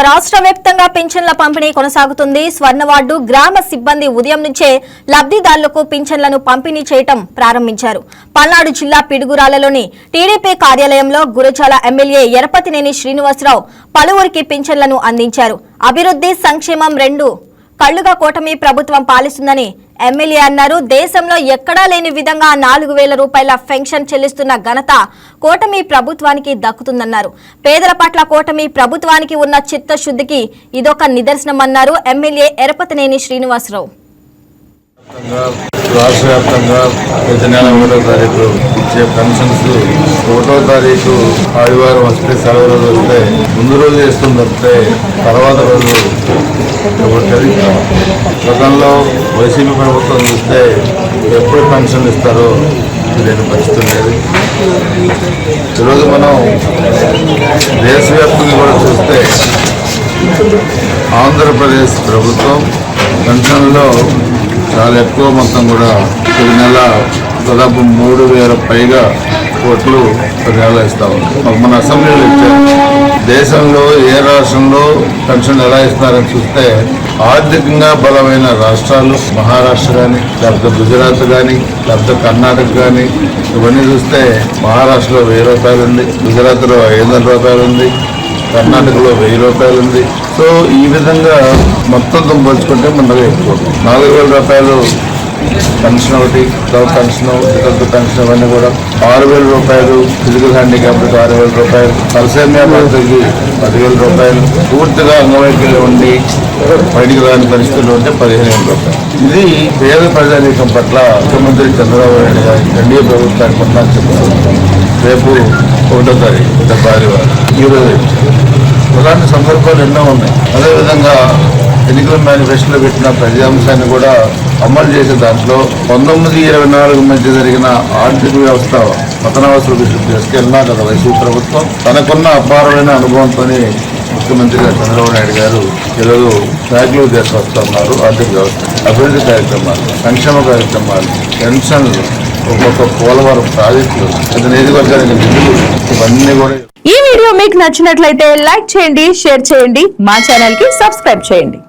రాష్ట్ర వ్యాప్తంగా పింఛన్ల పంపిణీ కొనసాగుతుంది. స్వర్ణవార్డు గ్రామ సిబ్బంది ఉదయం నుంచే లబ్ధిదారులకు పింఛన్లను పంపిణీ చేయటం ప్రారంభించారు. పల్నాడు జిల్లా పిడుగురాళ్లలోని టీడీపీ కార్యాలయంలో గురజాల ఎమ్మెల్యే ఎరపతినేని శ్రీనివాసరావు పలువురికి పింఛన్లను అందించారు. అభివృద్ధి సంక్షేమం రెండు కళ్లుగా కూటమి ప్రభుత్వం పాలిస్తుందని ఎమ్మెల్యే అన్నారు. దేశంలో ఎక్కడా లేని విధంగా 4,000 రూపాయల పెన్షన్ చెల్లిస్తున్న ఘనత కూటమి ప్రభుత్వానికి దక్కుతుందన్నారు. పేదల పట్ల కూటమి ప్రభుత్వానికి ఉన్న చిత్తశుద్ధికి ఇదొక నిదర్శనమన్నారు ఎమ్మెల్యే ఎరపతినేని శ్రీనివాసరావు. రాష్ట్ర వ్యాప్తంగా ప్రతి నెల 1వ తారీఖు ఇచ్చే పెన్షన్స్ 1వ తారీఖు ఆదివారం వస్తే సెలవు రోజు వస్తే ముందు రోజు వేస్తుందంటే తర్వాత రోజు గతంలో వైసీపీ ప్రభుత్వం చూస్తే ఎప్పుడు పెన్షన్ ఇస్తారో లేని పరిస్థితి లేదు. ఈరోజు మనం దేశవ్యాప్తంగా కూడా చూస్తే ఆంధ్రప్రదేశ్ ప్రభుత్వం పెన్షన్లో చాలా ఎక్కువ మొత్తం కూడా ప్రతి నెల దాదాపు 3,000 పైగా కోట్లు ప్రతి నెల ఇస్తా ఉన్నాం. మన అసెంబ్లీలో ఇచ్చారు. దేశంలో ఏ రాష్ట్రంలో పెన్షన్ ఎలా ఇస్తున్నారని చూస్తే ఆర్థికంగా బలమైన రాష్ట్రాలు మహారాష్ట్ర కానీ లేకపోతే గుజరాత్ కానీ లేకపోతే కర్ణాటక కానీ ఇవన్నీ చూస్తే మహారాష్ట్రలో 1,000 రూపాయలు ఉంది, గుజరాత్లో 500 రూపాయలు ఉంది, కర్ణాటకలో 1,000 రూపాయలు ఉంది. సో ఈ విధంగా మొత్తంతో పోల్చుకుంటే మనకు ఎక్కువ 4,000 రూపాయలు పెన్షన్ ఒకటి, గౌ పెన్షన్, వికల్ప పెన్షన్ ఇవన్నీ కూడా 6,000 రూపాయలు, ఫిజికల్ హ్యాండిక్యాప్కి 6,000 రూపాయలు, తలసేమియా బాధితులకి 10,000 రూపాయలు, పూర్తిగా అంగవైకల్యం ఉండి బయటికి రాని పరిస్థితులు ఉంటే 15,000 రూపాయలు. ఇది పేద ప్రజానీకం పట్ల ముఖ్యమంత్రి చంద్రబాబు నాయుడు గారి ఎన్డీఏ ప్రభుత్వానికి ఉన్న చెప్తున్నారు. రేపు 1వ తారీఖు ఆదివారం ఈరోజు అలాంటి సందర్భాలు ఎన్నో ఉన్నాయి. అదేవిధంగా ఎన్నికల మేనిఫెస్టోలో పెట్టిన ప్రతి అంశాన్ని కూడా అమలు చేసే దాంట్లో 1924 మధ్య జరిగిన ఆర్థిక వ్యవస్థ పతనావస్థ తీసుకెళ్ళినా గత వైసీపీ ప్రభుత్వం తనకున్న అపారమైన అనుభవంతో ముఖ్యమంత్రిగా చంద్రబాబు నాయుడు గారు ఈరోజు ట్రాక్లో తీసుకొస్తున్నారు. ఆర్థిక వ్యవస్థ అభివృద్ధి కార్యక్రమాలు, సంక్షేమ కార్యక్రమాలు, పెన్షన్లు, ఒక్కొక్క పోలవరం ప్రాజెక్టులు, నియోజకవర్గానికి నిధులు, ఇవన్నీ కూడా. ఈ వీడియో మీకు నచ్చినట్లయితే లైక్ చేయండి, షేర్ చేయండి, మా ఛానల్ కి సబ్స్క్రైబ్ చేయండి.